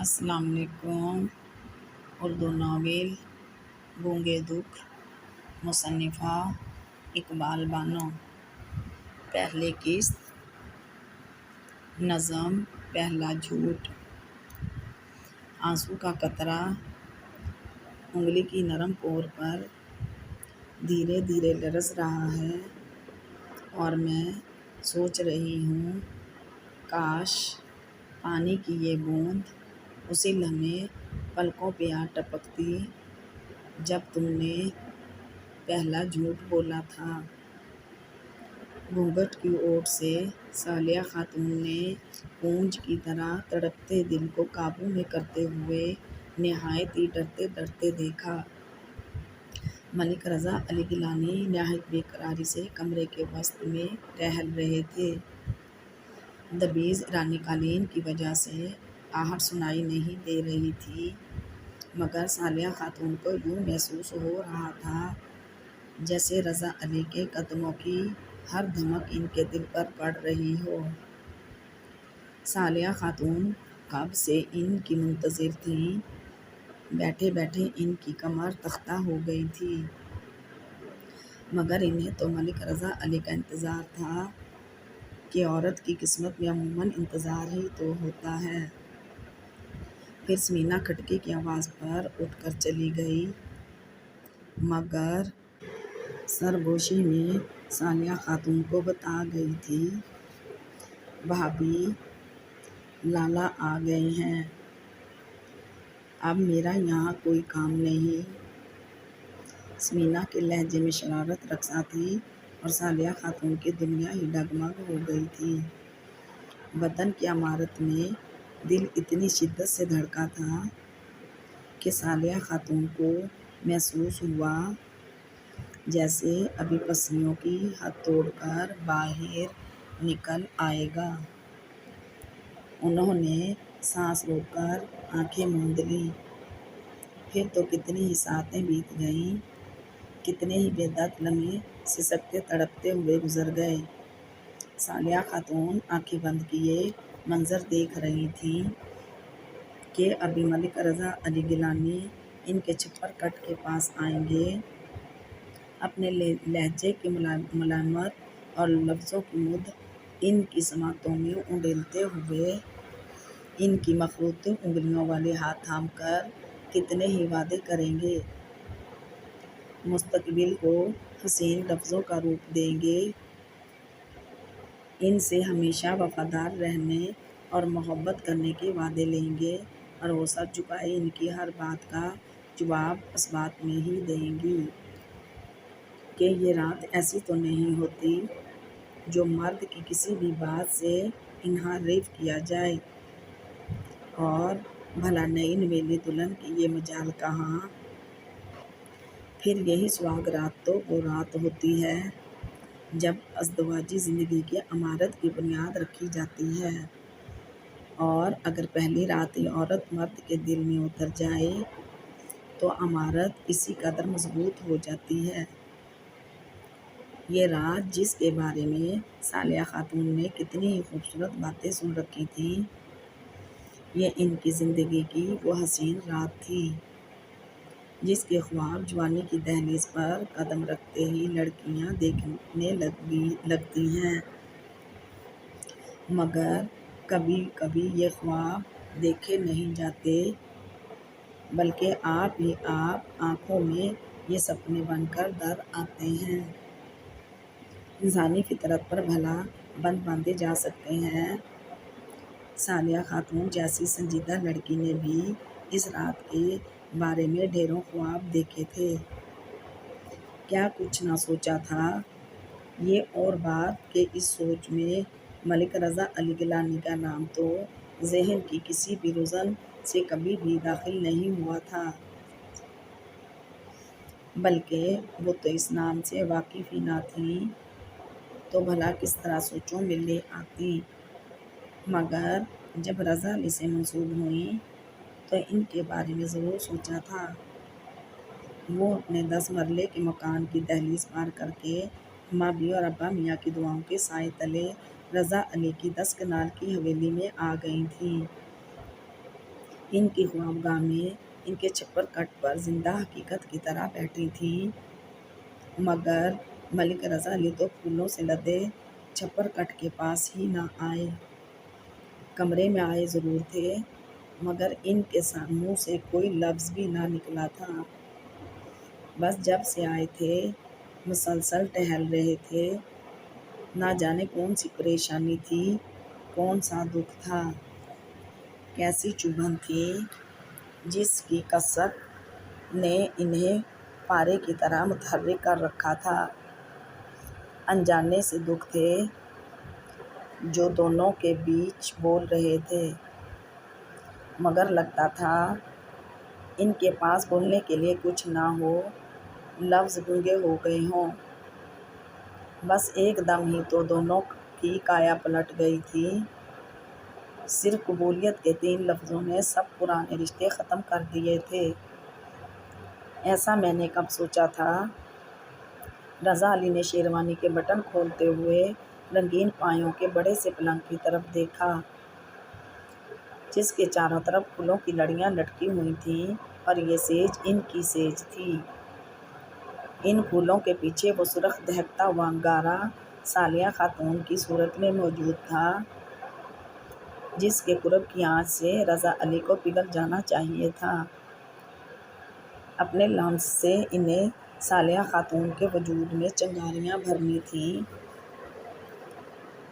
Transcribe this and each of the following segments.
السلام علیکم۔ اردو ناول گونگے دکھ، مصنفہ اقبال بانو۔ پہلی قسط، نظم پہلا جھوٹ۔ آنسو کا قطرہ انگلی کی نرم کور پر دھیرے دھیرے لرز رہا ہے اور میں سوچ رہی ہوں کاش پانی کی یہ بوند اسی لمحے پلکوں پہ آ ٹپکتی جب تم نے پہلا جھوٹ بولا تھا۔ گھونگھٹ کی اوٹ سے صالحہ خاتون نے پونج کی طرح تڑپتے دل کو قابو میں کرتے ہوئے نہایت ہی ڈرتے ڈرتے دیکھا۔ ملک رضا علی گیلانی نہایت بے قراری سے کمرے کے وسط میں ٹہل رہے تھے۔ دبیز ایرانی قالین کی وجہ سے آہٹ سنائی نہیں دے رہی تھی، مگر صالحہ خاتون کو یوں محسوس ہو رہا تھا جیسے رضا علی کے قدموں کی ہر دھمک ان کے دل پر پڑ رہی ہو۔ صالحہ خاتون کب سے ان کی منتظر تھیں، بیٹھے بیٹھے ان کی کمر تختہ ہو گئی تھی، مگر انہیں تو ملک رضا علی کا انتظار تھا کہ عورت کی قسمت میں عموماً انتظار ہی تو ہوتا ہے۔ پھر سمینا کھٹکی کی آواز پر اٹھ کر چلی گئی، مگر سرگوشی میں صالحہ خاتون کو بتا گئی تھی بھابھی لالا آ گئے ہیں، اب میرا یہاں کوئی کام نہیں۔ سمینا کے لہجے میں شرارت رقصہ تھی اور صالحہ خاتون کی دنیا ہی ڈگمگ ہو گئی تھی۔ بدن کی عمارت میں دل اتنی شدت سے دھڑکا تھا کہ صالحہ خاتون کو محسوس ہوا جیسے ابھی پسلیوں کی حد توڑ کر باہر نکل آئے گا۔ انہوں نے سانس روک کر آنکھیں موند لیں۔ پھر تو کتنی ہی ساعتیں بیت گئیں، کتنے ہی بے درد لمحے سسکتے تڑپتے ہوئے گزر گئے۔ صالحہ خاتون آنکھیں بند کیے منظر دیکھ رہی تھیں کہ ابھی ملک رضا علی گیلانی ان کے چھپر کٹ کے پاس آئیں گے، اپنے لہجے کی ملامت اور لفظوں کی مدھ ان کی سماعتوں میں انڈیلتے ہوئے ان کی مخروطی انگلیوں والے ہاتھ تھام کر کتنے ہی وعدے کریں گے، مستقبل کو حسین لفظوں کا روپ دیں گے، ان سے ہمیشہ وفادار رہنے اور محبت کرنے کے وعدے لیں گے، اور وہ سر جھکائے ان کی ہر بات کا جواب اس بات میں ہی دیں گی کہ یہ رات ایسی تو نہیں ہوتی جو مرد کی کسی بھی بات سے انحراف کیا جائے، اور بھلا نئی نویلی دلہن کی یہ مجال کہاں۔ پھر یہی سہاگ رات تو وہ رات ہوتی ہے جب ازدواجی زندگی کی عمارت کی بنیاد رکھی جاتی ہے، اور اگر پہلی رات ہی عورت مرد کے دل میں اتر جائے تو عمارت اسی قدر مضبوط ہو جاتی ہے۔ یہ رات جس کے بارے میں صالحہ خاتون نے کتنی ہی خوبصورت باتیں سن رکھی تھیں، یہ ان کی زندگی کی وہ حسین رات تھی جس کے خواب جوانی کی دہلیز پر قدم رکھتے ہی لڑکیاں دیکھنے لگتی ہیں، مگر کبھی کبھی یہ خواب دیکھے نہیں جاتے بلکہ آپ ہی آپ آنکھوں میں یہ سپنے بن کر در آتے ہیں۔ انسانی فطرت پر بھلا بند باندھے جا سکتے ہیں؟ صالحہ خاتون جیسی سنجیدہ لڑکی نے بھی اس رات کے بارے میں ڈھیروں خواب دیکھے تھے، کیا کچھ نہ سوچا تھا؟ یہ اور بات کہ اس سوچ میں ملک رضا علی گیلانی کا نام تو ذہن کی کسی بھی رجن سے کبھی بھی داخل نہیں ہوا تھا، بلکہ وہ تو اس نام سے واقف ہی نہ تھیں، تو بھلا کس طرح سوچوں میں لے آتی۔ مگر جب رضا علی سے منسوب ہوئیں تو ان کے بارے میں ضرور سوچا تھا۔ وہ اپنے 10 مرلے کے مکان کی دہلیز پار کر کے ماں بھی اور ابا میاں کی دعاؤں کے سائے تلے رضا علی کی 10 کنال کی حویلی میں آ گئی تھیں۔ ان کی خوابگاہ میں ان کے چھپر کٹ پر زندہ حقیقت کی طرح بیٹھی تھی، مگر ملک رضا علی تو پھولوں سے لدے چھپر کٹ کے پاس ہی نہ آئے۔ کمرے میں آئے ضرور تھے، مگر ان کے منہ سے کوئی لفظ بھی نہ نکلا تھا۔ بس جب سے آئے تھے مسلسل ٹہل رہے تھے۔ نہ جانے کون سی پریشانی تھی، کون سا دکھ تھا، کیسی چبھن تھی جس کی کثرت نے انہیں پارے کی طرح متحرک کر رکھا تھا۔ انجانے سے دکھ تھے جو دونوں کے بیچ بول رہے تھے، مگر لگتا تھا ان کے پاس بولنے کے لیے کچھ نہ ہو، لفظ گونگے ہو گئے ہوں۔ بس ایک دم ہی تو دونوں کی کایا پلٹ گئی تھی۔ صرف قبولیت کے 3 لفظوں نے سب پرانے رشتے ختم کر دیے تھے۔ ایسا میں نے کب سوچا تھا؟ رضا علی نے شیروانی کے بٹن کھولتے ہوئے رنگین پایوں کے بڑے سے پلنگ کی طرف دیکھا، جس کے چاروں طرف پھولوں کی لڑیاں لٹکی ہوئی تھیں، اور یہ سیج ان کی سیج تھی۔ ان پھولوں کے پیچھے وہ سرخ دہکتا ہوا انگارہ صالحہ خاتون کی صورت میں موجود تھا، جس کے قرب کی آنچ سے رضا علی کو پگھل جانا چاہیے تھا۔ اپنے لمس سے انہیں صالحہ خاتون کے وجود میں چنگاریاں بھرنی تھیں۔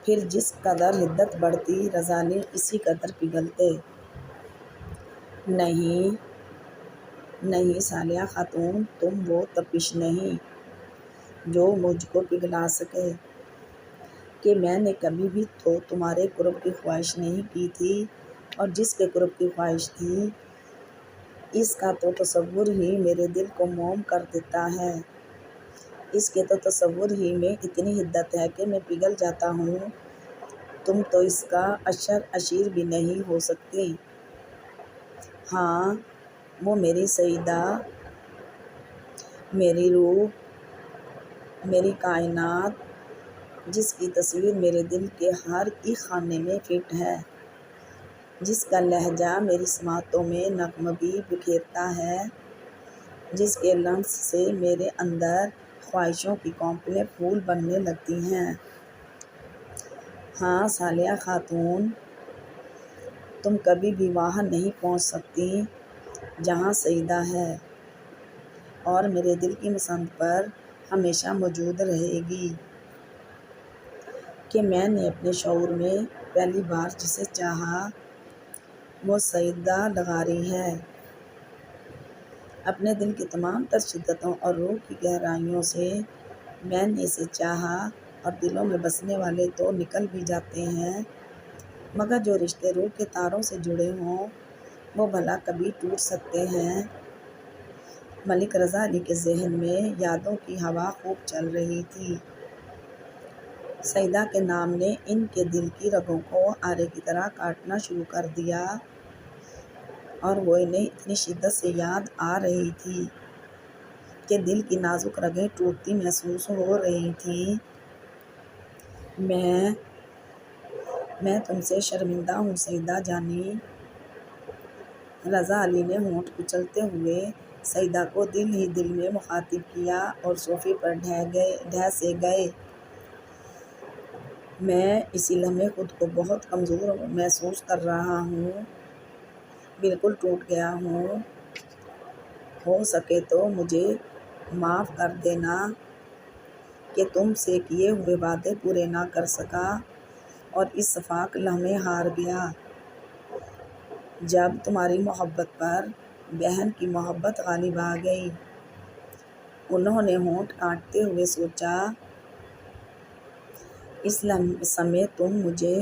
پھر جس قدر حدت بڑھتی رضا علی اسی قدر پگھلتے۔ نہیں نہیں صالحہ خاتون، تم وہ تپش نہیں جو مجھ کو پگھلا سکے، کہ میں نے کبھی بھی تو تمہارے قرب کی خواہش نہیں کی تھی، اور جس کے قرب کی خواہش تھی اس کا تو تصور ہی میرے دل کو موم کر دیتا ہے۔ اس کے تو تصور ہی میں اتنی حدت ہے کہ میں پگھل جاتا ہوں، تم تو اس کا عشر عشیر بھی نہیں ہو سکتی۔ ہاں، وہ میری سیدہ، میری روح، میری کائنات، جس کی تصویر میرے دل کے ہر ایک خانے میں فٹ ہے، جس کا لہجہ میری سماعتوں میں نغمگی بکھیرتا ہے، جس کے لمس سے میرے اندر خواہشوں کی کونپلیں پھول بننے لگتی ہیں۔ ہاں صالحہ خاتون، تم کبھی بھی وہاں نہیں پہنچ سکتی جہاں سیدہ ہے، اور میرے دل کی مسند پر ہمیشہ موجود رہے گی، کہ میں نے اپنے شعور میں پہلی بار جسے چاہا وہ سیدہ لغاری ہے۔ اپنے دل کی تمام تر شدتوں اور روح کی گہرائیوں سے میں نے اسے چاہا، اور دلوں میں بسنے والے تو نکل بھی جاتے ہیں، مگر جو رشتے روح کے تاروں سے جڑے ہوں وہ بھلا کبھی ٹوٹ سکتے ہیں؟ ملک رضا علی کے ذہن میں یادوں کی ہوا خوب چل رہی تھی۔ سیدہ کے نام نے ان کے دل کی رگوں کو آرے کی طرح کاٹنا شروع کر دیا، اور وہ انہیں اتنی شدت سے یاد آ رہی تھی کہ دل کی نازک رگیں ٹوٹتی محسوس ہو رہی تھیں۔ میں تم سے شرمندہ ہوں سیدہ جانی۔ رضا علی نے ہونٹ کچلتے ہوئے سیدہ کو دل ہی دل میں مخاطب کیا، اور صوفے پر ڈھہ سے گئے۔ میں اسی لمحے خود کو بہت کمزور محسوس کر رہا ہوں، بالکل ٹوٹ گیا ہوں۔ ہو سکے تو مجھے معاف کر دینا کہ تم سے کیے ہوئے وعدے پورے نہ کر سکا، اور اس شفاق لمحے ہار گیا جب تمہاری محبت پر بہن کی محبت غالب آ گئی۔ انہوں نے ہونٹ کاٹتے ہوئے سوچا، اس سمے تم مجھے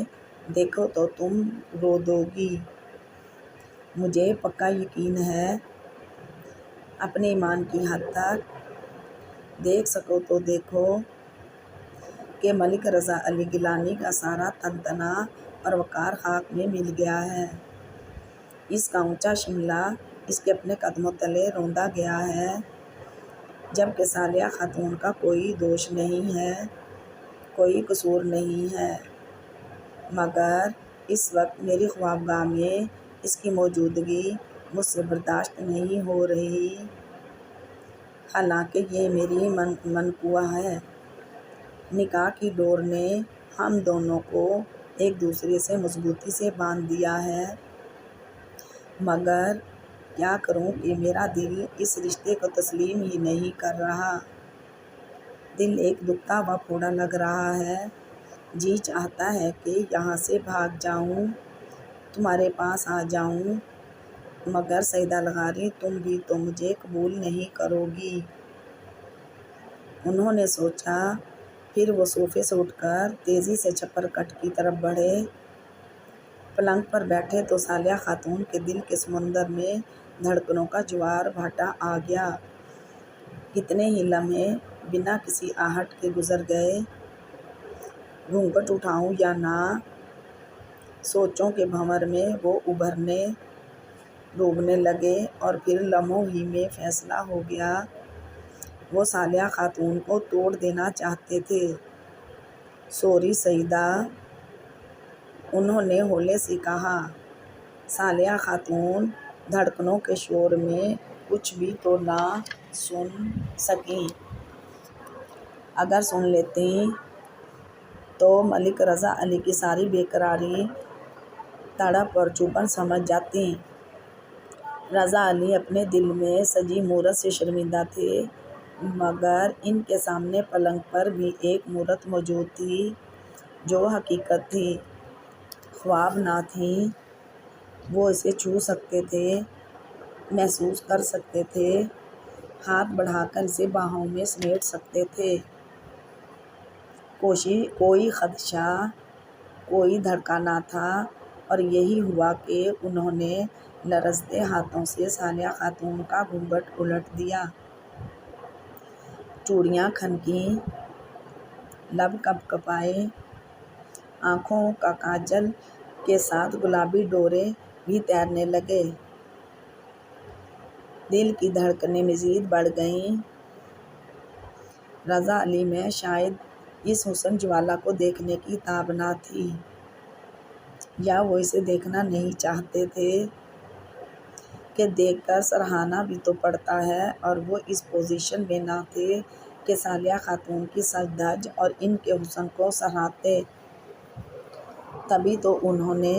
دیکھو تو تم رو دو گی۔ مجھے پکا یقین ہے، اپنے ایمان کی حد تک دیکھ سکو تو دیکھو، کہ ملک رضا علی گیلانی کا سارا تن تنا اور وقار خاک میں مل گیا ہے۔ اس کا اونچا شملہ اس کے اپنے قدموں تلے روندا گیا ہے، جبکہ صالحہ خاتون کا کوئی دوش نہیں ہے، کوئی قصور نہیں ہے، مگر اس وقت میری خوابگاہ میں اس کی موجودگی مجھ سے برداشت نہیں ہو رہی، حالانکہ یہ میری منقوہ ہے۔ نکاح کی ڈور نے ہم دونوں کو ایک دوسرے سے مضبوطی سے باندھ دیا ہے، مگر کیا کروں کہ میرا دل اس رشتے کو تسلیم ہی نہیں کر رہا۔ دل ایک دکھتا ہوا پھوڑا لگ رہا ہے۔ جی چاہتا ہے کہ یہاں سے بھاگ جاؤں، تمہارے پاس آ جاؤں، مگر سیدہ لغاری تم بھی تو مجھے قبول نہیں کرو گی۔ انہوں نے سوچا۔ پھر وہ صوفے سے اٹھ کر تیزی سے چھپر کٹ کی طرف بڑھے۔ پلنگ پر بیٹھے تو صالحہ خاتون کے دل کے سمندر میں دھڑکنوں کا جوار بھاٹا آ گیا۔ کتنے ہی لمحے بنا کسی آہٹ کے گزر گئے۔ گھونگھٹ اٹھاؤں یا نہ، سوچوں کے بھنور میں وہ ابھرنے ڈوبنے لگے، اور پھر لمحوں ہی میں فیصلہ ہو گیا۔ وہ صالحہ خاتون کو توڑ دینا چاہتے تھے۔ سوری سیدہ، انہوں نے ہولے سے کہا۔ صالحہ خاتون دھڑکنوں کے شور میں کچھ بھی تو نہ سن سکیں۔ اگر سن لیتیں تو ملک رضا علی کی ساری بے قراری، تڑپ اور چبھن سمجھ جاتیں۔ رضا علی اپنے دل میں سجی مورت سے شرمندہ تھے، مگر ان کے سامنے پلنگ پر بھی ایک مورت موجود تھی جو حقیقت تھی، خواب نہ تھی۔ وہ اسے چھو سکتے تھے، محسوس کر سکتے تھے، ہاتھ بڑھا کر اسے باہوں میں سمیٹ سکتے تھے۔ کوئی خدشہ، کوئی دھڑکا نہ تھا، اور یہی ہوا کہ انہوں نے لرزتے ہاتھوں سے صالحہ خاتون کا گھونگھٹ الٹ دیا۔ چوڑیاں کھنکیں، لب کپکپائے، آنکھوں کا کاجل کے ساتھ گلابی ڈورے بھی تیرنے لگے۔ دل کی دھڑکنیں مزید بڑھ گئیں۔ رضا علی میں شاید اس حسن جوالا کو دیکھنے کی تاب نہ تھی، یا وہ اسے دیکھنا نہیں چاہتے تھے کہ دیکھ کر سراہنا بھی تو پڑتا ہے، اور وہ اس پوزیشن میں نہ تھے کہ صالحہ خاتون کی سج دھج اور ان کے حسن کو سراہتے۔ تبھی تو انہوں نے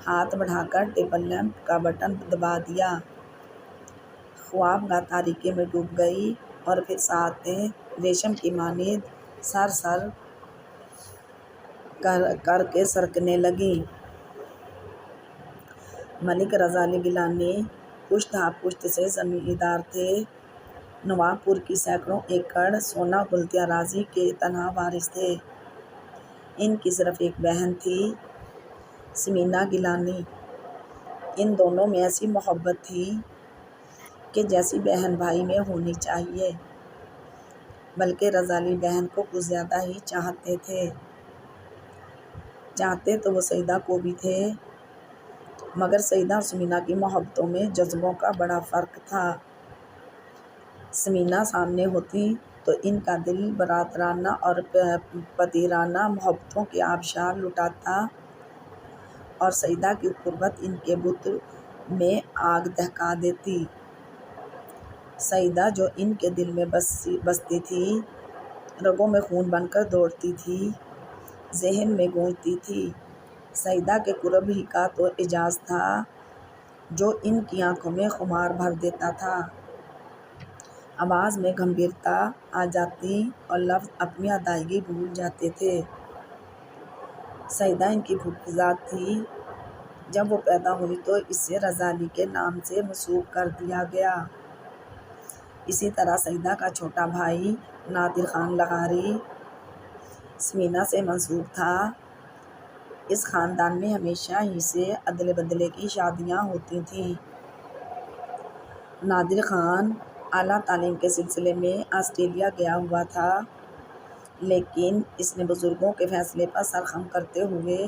ہاتھ بڑھا کر ٹیبل لیمپ کا بٹن دبا دیا۔ خوابگاہ تاریکی میں ڈوب گئی، اور پھر ساعتیں ریشم کی مانند سر سر کر کے سرکنے لگیں۔ ملک رضا علی گیلانی پشت ہا پشت سے زمیندار تھے۔ نواب پور کی سینکڑوں ایکڑ سونا گلتی اراضی کے تنہا وارث تھے۔ ان کی صرف ایک بہن تھی، ثمینہ گیلانی۔ ان دونوں میں ایسی محبت تھی کہ جیسی بہن بھائی میں ہونی چاہیے، بلکہ رضا علی بہن کو کچھ زیادہ ہی چاہتے تھے۔ چاہتے تو وہ سیدہ کو بھی تھے، مگر سیدہ اور ثمینہ کی محبتوں میں جذبوں کا بڑا فرق تھا۔ ثمینہ سامنے ہوتی تو ان کا دل برادرانہ اور پدرانہ محبتوں کے آبشار لٹاتا، اور سیدہ کی قربت ان کے بت میں آگ دہکا دیتی۔ سیدہ جو ان کے دل میں بستی تھی، رگوں میں خون بن کر دوڑتی تھی، ذہن میں گونجتی تھی۔ سیدہ کے قرب ہی کا تو اعجاز تھا جو ان کی آنکھوں میں خمار بھر دیتا تھا۔ آواز میں گمبھیرتا آ جاتی اور لفظ اپنی ادائیگی بھول جاتے تھے۔ سیدہ ان کی پھوپھی ذات تھی۔ جب وہ پیدا ہوئی تو اسے رضا علی کے نام سے منسوب کر دیا گیا۔ اسی طرح سیدہ کا چھوٹا بھائی نادر خان لغاری ثمینہ سے منسوب تھا۔ اس خاندان میں ہمیشہ ہی سے ادلے بدلے کی شادیاں ہوتی تھیں۔ نادر خان اعلیٰ تعلیم کے سلسلے میں آسٹریلیا گیا ہوا تھا، لیکن اس نے بزرگوں کے فیصلے پر سر خم کرتے ہوئے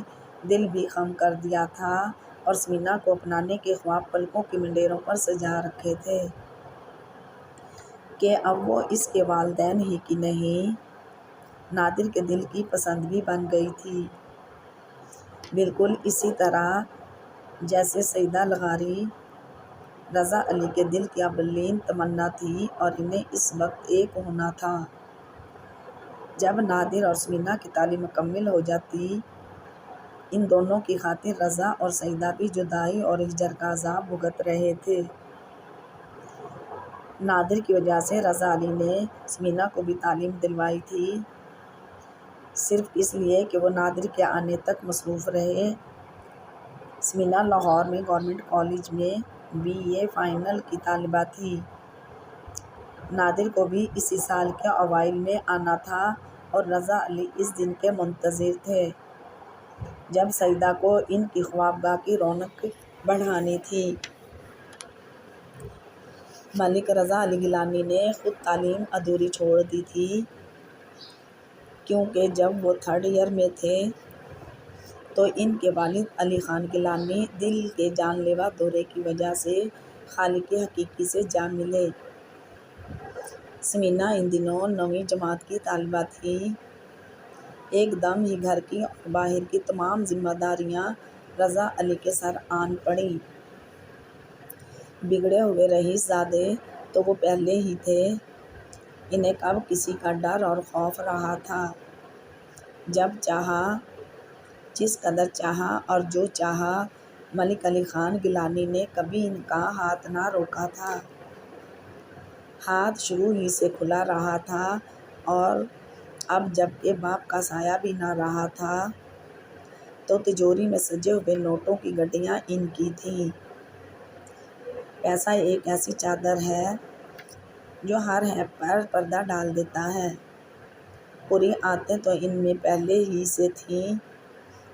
دل بھی خم کر دیا تھا، اور ثمینہ کو اپنانے کے خواب پلکوں کی منڈیروں پر سجا رکھے تھے کہ اب وہ اس کے والدین ہی کی نہیں، نادر کے دل کی پسند بھی بن گئی تھی۔ بالکل اسی طرح جیسے سیدہ لغاری رضا علی کے دل کی اولین تمنا تھی اور انہیں اس وقت ایک ہونا تھا۔ جب نادر اور سمینا کی تعلیم مکمل ہو جاتی، ان دونوں کی خاطر رضا اور سیدہ بھی جدائی اور ہجر کا عذاب بھگت رہے تھے۔ نادر کی وجہ سے رضا علی نے سمینا کو بھی تعلیم دلوائی تھی، صرف اس لیے کہ وہ نادر کے آنے تک مصروف رہے۔ سمینا لاہور میں گورنمنٹ کالج میں BA فائنل کی طالبہ تھی۔ نادر کو بھی اسی سال کے اوائل میں آنا تھا اور رضا علی اس دن کے منتظر تھے جب سیدہ کو ان کی خوابگاہ کی رونق بڑھانی تھی۔ ملک رضا علی گیلانی نے خود تعلیم ادھوری چھوڑ دی تھی، کیونکہ جب وہ 3rd ایئر میں تھے تو ان کے والد علی خان گیلانی دل کے جان لیوا دورے کی وجہ سے خالق حقیقی سے جا ملے۔ سمینا ان دنوں 9ویں جماعت کی طالبہ تھی۔ ایک دم ہی گھر کی اور باہر کی تمام ذمہ داریاں رضا علی کے سر آن پڑیں۔ بگڑے ہوئے رئیس زادے تو وہ پہلے ہی تھے، انہیں کب کسی کا ڈر اور خوف رہا تھا۔ جب چاہا، جس قدر چاہا اور جو چاہا، ملک علی خان گیلانی نے کبھی ان کا ہاتھ نہ روکا تھا۔ ہاتھ شروع ہی سے کھلا رہا تھا اور اب جب کہ باپ کا سایہ بھی نہ رہا تھا تو تجوری میں سجے ہوئے نوٹوں کی گڈیاں ان کی تھیں۔ پیسہ ایک ایسی چادر ہے جو ہر ہے پر پردہ ڈال دیتا ہے۔ پوری عادتیں تو ان میں پہلے ہی سے تھیں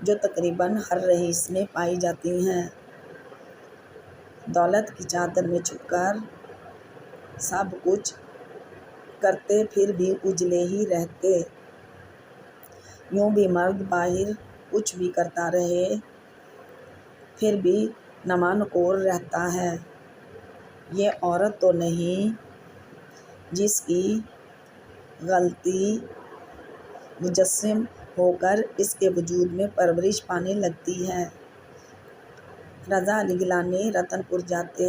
جو تقریباً ہر رئیس میں پائی جاتی ہیں۔ دولت کی چادر میں چھپ کر سب کچھ کرتے پھر بھی اجلے ہی رہتے۔ یوں بھی مرد باہر کچھ بھی کرتا رہے پھر بھی نمانکور رہتا ہے۔ یہ عورت تو نہیں جس کی غلطی مجسم ہو کر اس کے وجود میں پرورش پانے لگتی ہے۔ رضا علی گیلانی رتن پور جاتے،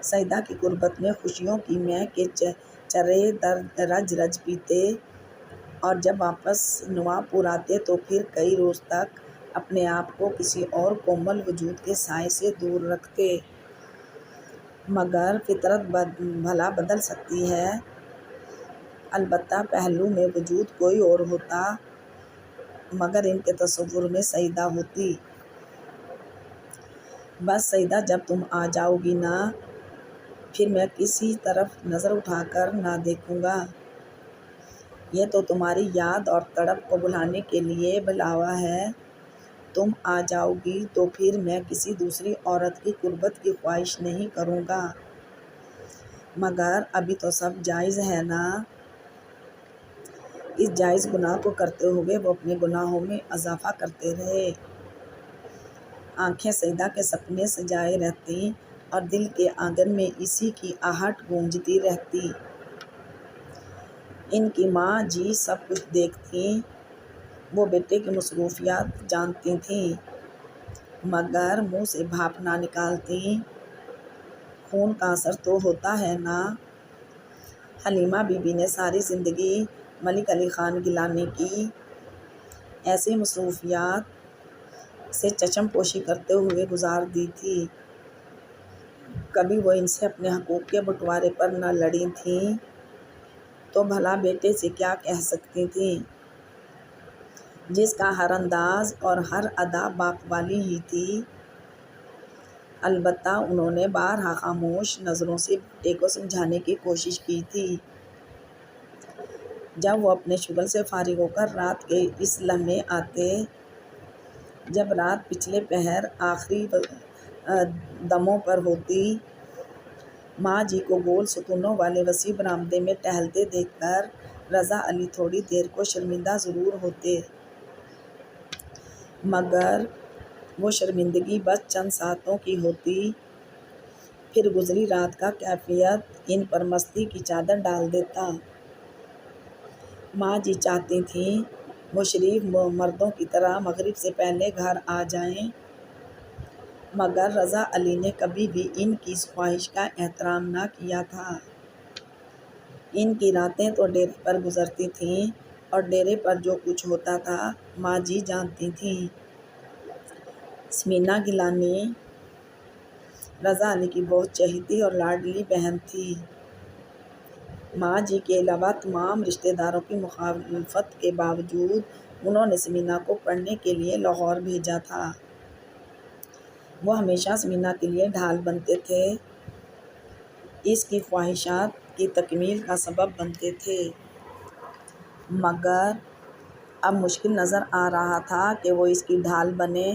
سیدہ کی غربت میں خوشیوں کی مے کے چرے رج رج پیتے اور جب واپس نواب پور آتے تو پھر کئی روز تک اپنے آپ کو کسی اور کومل وجود کے سائے سے دور رکھتے۔ مگر فطرت بھلا بدل سکتی ہے، البتہ پہلو میں وجود کوئی اور ہوتا، مگر ان کے تصور میں سیدہ ہوتی۔ بس سیدہ جب تم آ جاؤ گی نا، پھر میں کسی طرف نظر اٹھا کر نہ دیکھوں گا۔ یہ تو تمہاری یاد اور تڑپ کو بھلانے کے لیے بلاوا ہے۔ تم آ جاؤ گی تو پھر میں کسی دوسری عورت کی قربت کی خواہش نہیں کروں گا۔ مگر ابھی تو سب جائز ہے نا۔ اس جائز گناہ کو کرتے ہوئے وہ اپنے گناہوں میں اضافہ کرتے رہے۔ آنکھیں سیدہ کے سپنے سجائے رہتی اور دل کے آنگن میں اسی کی آہٹ گونجتی رہتی۔ ان کی ماں جی سب کچھ دیکھتیں، وہ بیٹے کی مصروفیات جانتی تھیں، مگر منہ سے بھاپ نہ نکالتیں۔ خون کا اثر تو ہوتا ہے نا۔ حلیمہ بی بی نے ساری زندگی ملک علی خان گیلانی کی ایسی مصروفیات سے چشم پوشی کرتے ہوئے گزار دی تھی۔ کبھی وہ ان سے اپنے حقوق کے بٹوارے پر نہ لڑی تھیں تو بھلا بیٹے سے کیا کہہ سکتی تھیں، جس کا ہر انداز اور ہر ادا باپ والی ہی تھی۔ البتہ انہوں نے بارہا خاموش نظروں سے بیٹے کو سمجھانے کی کوشش کی تھی۔ جب وہ اپنے شغل سے فارغ ہو کر رات کے اس لمحے آتے جب رات پچھلے پہر آخری دموں پر ہوتی، ماں جی کو گول ستونوں والے وسیع برآمدے میں ٹہلتے دیکھ کر رضا علی تھوڑی دیر کو شرمندہ ضرور ہوتے، مگر وہ شرمندگی بس چند ساعتوں کی ہوتی، پھر گزری رات کا کیفیت ان پر مستی کی چادر ڈال دیتا۔ ماں جی چاہتی تھیں وہ شریف مردوں کی طرح مغرب سے پہلے گھر آ جائیں مگر رضا علی نے کبھی بھی ان کی اس خواہش کا احترام نہ کیا تھا۔ ان کی راتیں تو ڈیرے پر گزرتی تھیں اور ڈیرے پر جو کچھ ہوتا تھا ماں جی جانتی تھیں۔ ثمینہ گیلانی رضا علی کی بہت چہیتی اور لاڈلی بہن تھی۔ ماں جی کے علاوہ تمام رشتہ داروں کی مخالفت کے باوجود انہوں نے ثمینہ کو پڑھنے کے لیے لاہور بھیجا تھا۔ وہ ہمیشہ ثمینہ کے لیے ڈھال بنتے تھے، اس کی خواہشات کی تکمیل کا سبب بنتے تھے۔ مگر اب مشکل نظر آ رہا تھا کہ وہ اس کی ڈھال بنے،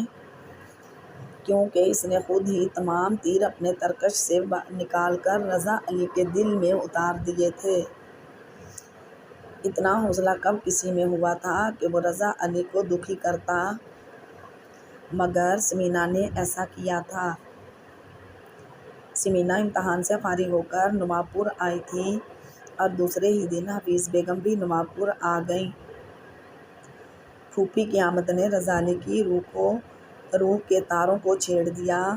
کیونکہ اس نے خود ہی تمام تیر اپنے ترکش سے نکال کر رضا علی کے دل میں اتار دیے تھے۔ اتنا حوصلہ کب کسی میں ہوا تھا کہ وہ رضا علی کو دکھی کرتا، مگر ثمینہ نے ایسا کیا تھا۔ ثمینہ امتحان سے فارغ ہو کر نواب پور آئی تھی اور دوسرے ہی دن حفیظ بیگم بھی نواب پور آ گئیں۔ پھوپھی کی آمد نے رضا علی کی روح کے تاروں کو چھیڑ دیا۔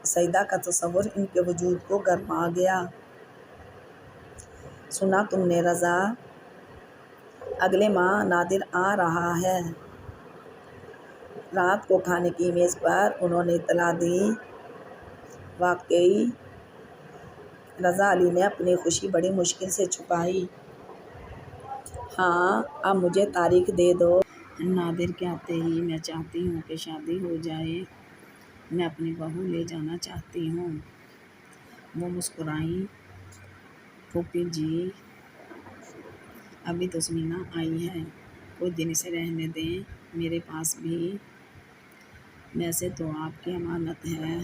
سیدہ کا تصور ان کے وجود کو گرما گیا۔ سنا تم نے رضا؟ اگلے ماہ نادر آ رہا ہے۔ رات کو کھانے کی میز پر انہوں نے اطلاع دی۔ واقعی؟ رضا علی نے اپنی خوشی بڑی مشکل سے چھپائی۔ ہاں، اب مجھے تاریخ دے دو۔ نادر کے آتے ہی میں چاہتی ہوں کہ شادی ہو جائے۔ میں اپنی بہو لے جانا چاہتی ہوں۔ وہ مسکرائیں۔ پھوپھی جی، ابھی تو ثمینہ آئی ہے، کچھ دن اسے رہنے دیں میرے پاس بھی۔ ویسے تو آپ کی امانت ہے۔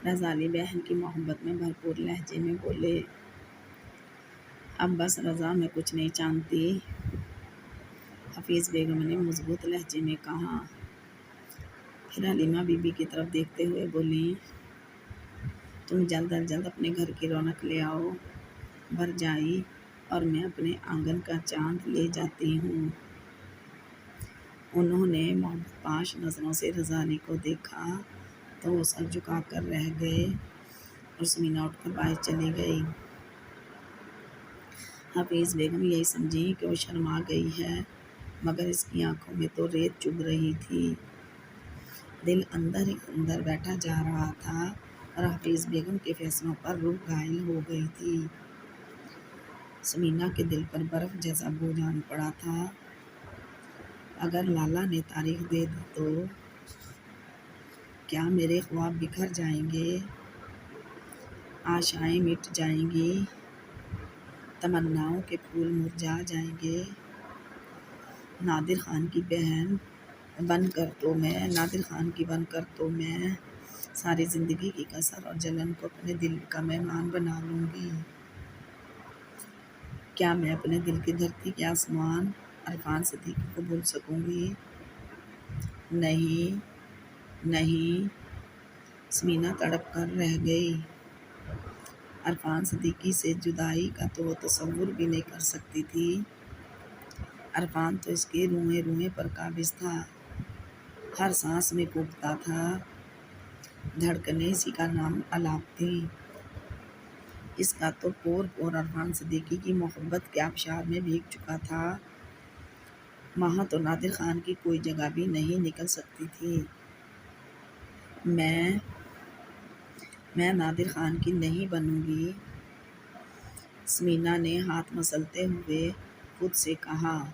رضا علی بہن کی محبت میں بھرپور لہجے میں بولے۔ اب بس رضا، میں کچھ نہیں جانتی، حفیظ بیگم نے مضبوط لہجے میں کہا۔ پھر حلیمہ بی بی کی طرف دیکھتے ہوئے بولیں، تم جلد از جلد اپنے گھر کی رونق لے آؤ، بھر جائی، اور میں اپنے آنگن کا چاند لے جاتی ہوں۔ انہوں نے محبت پاش نظروں سے رضا علی کو دیکھا تو وہ سر جھکا کر رہ گئے اور ثمینہ اٹھ کر باہر چلی گئی۔ حفیظ بیگم یہی سمجھی کہ وہ شرما گئی ہے، مگر اس کی آنکھوں میں تو ریت چبھ رہی تھی۔ دل اندر ہی اندر بیٹھا جا رہا تھا اور حفیظ بیگم کے فیصلوں پر روح گھائل ہو گئی تھی۔ ثمینہ کے دل پر برف جیسا بوجھ آن پڑا تھا۔ اگر لالا نے تاریخ دے دی تو کیا میرے خواب بکھر جائیں گے، آشائیں مٹ جائیں گی، تمناؤں کے پھول مرجھا جائیں گے؟ نادر خان کی بن کر تو میں ساری زندگی کی کسر اور جلن کو اپنے دل کا مہمان بنا لوں گی۔ کیا میں اپنے دل کی دھرتی کے آسمان عرفان صدیقی کو بھول سکوں گی؟ نہیں، نہیں، ثمینہ تڑپ کر رہ گئی۔ عرفان صدیقی سے جدائی کا تو وہ تصور بھی نہیں کر سکتی تھی۔ عرفان تو اس کے روئیں روئیں پر قابض تھا، ہر سانس میں کوبتا تھا، دھڑکنیں اسی کا نام الاپ تھیں۔ اس کا تو پور پور عرفان صدیقی کی محبت کے آبشار میں بھیگ چکا تھا۔ وہاں تو نادر خان کی کوئی جگہ بھی نہیں نکل سکتی تھی۔ میں نادر خان کی نہیں بنوں گی، ثمینہ نے ہاتھ مسلتے ہوئے خود سے کہا۔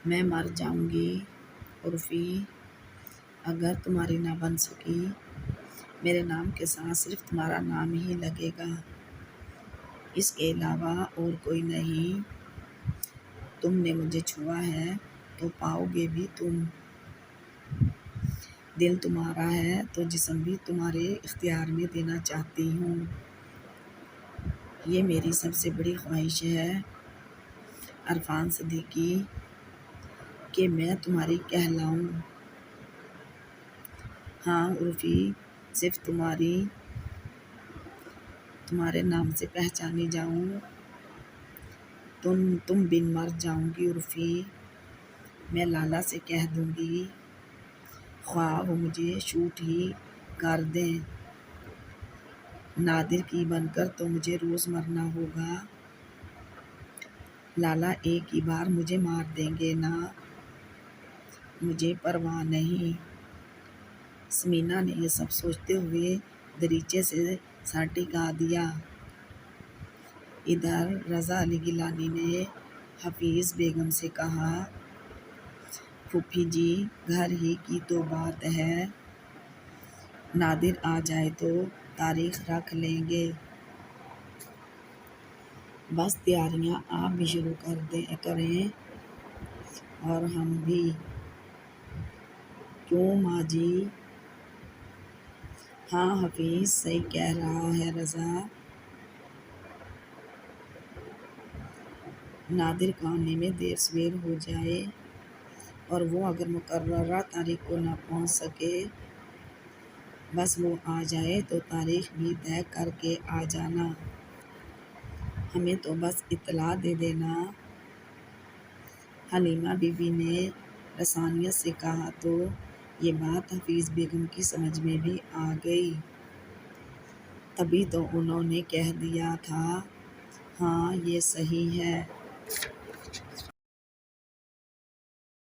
میں مر جاؤں گی عرفی اگر تمہاری نہ بن سکی۔ میرے نام کے ساتھ صرف تمہارا نام ہی لگے گا، اس کے علاوہ اور کوئی نہیں۔ تم نے مجھے چھوا ہے تو پاؤ گے بھی تم۔ دل تمہارا ہے تو جسم بھی تمہارے اختیار میں دینا چاہتی ہوں۔ یہ میری سب سے بڑی خواہش ہے عرفان صدیقی، کہ میں تمہاری کہلاؤں۔ ہاں عرفی، صرف تمہارے نام سے پہچانی جاؤں۔ تم بن مر جاؤں گی عرفی، میں لالا سے کہہ دوں گی، خواہ وہ مجھے شوٹ ہی کر دیں، نادر کی بن کر تو مجھے روز مرنا ہوگا۔ لالا ایک ہی بار مجھے مار دیں گے نا، مجھے پرواہ نہیں۔ ثمینہ نے یہ سب سوچتے ہوئے دریچے سے سر ٹکا دیا۔ ادھر رضا علی گیلانی نے حفیظ بیگم سے کہا، پھوپھی جی گھر ہی کی تو بات ہے، نادر آ جائے تو تاریخ رکھ لیں گے۔ بس تیاریاں آپ بھی شروع کریں اور ہم بھی۔ کیوں ماں جی؟ ہاں حفیظ صحیح کہہ رہا ہے رضا، نادر کو آنے میں دیر سویر ہو جائے اور وہ اگر مقررہ تاریخ کو نہ پہنچ سکے، بس وہ آ جائے تو تاریخ بھی طے کر کے آ جانا، ہمیں تو بس اطلاع دے دینا۔ حلیمہ بی بی نے لسانیت سے کہا تو یہ بات حفیظ بیگم کی سمجھ میں بھی آ گئی، تبھی تو انہوں نے کہہ دیا تھا، ہاں یہ صحیح ہے۔